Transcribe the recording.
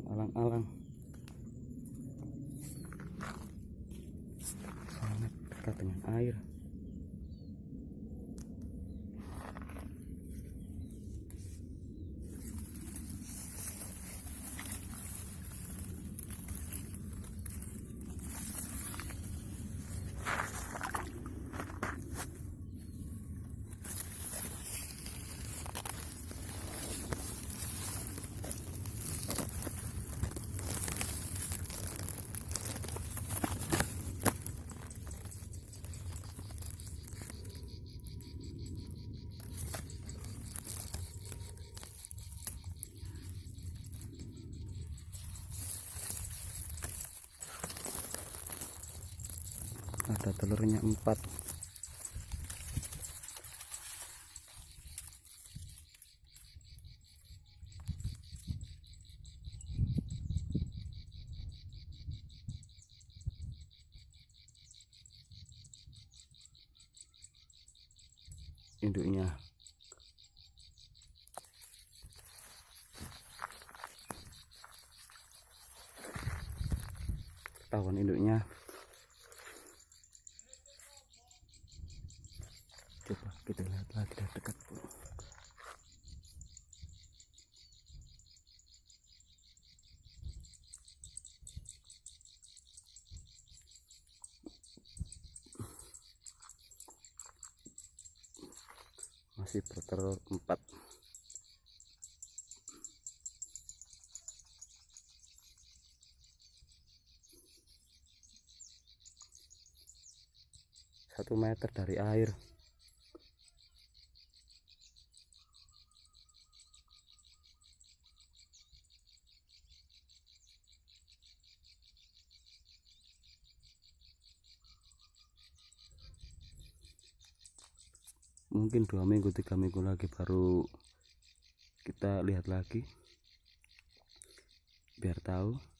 alang-alang sangat dekat dengan air. Ada telurnya 4. Induknya ketahuan induknya. Coba kita lihat lagi dari dekat, Bu. Masih bertelur 4. Satu meter dari air. Mungkin 2 minggu 3 minggu lagi baru kita lihat lagi biar tahu.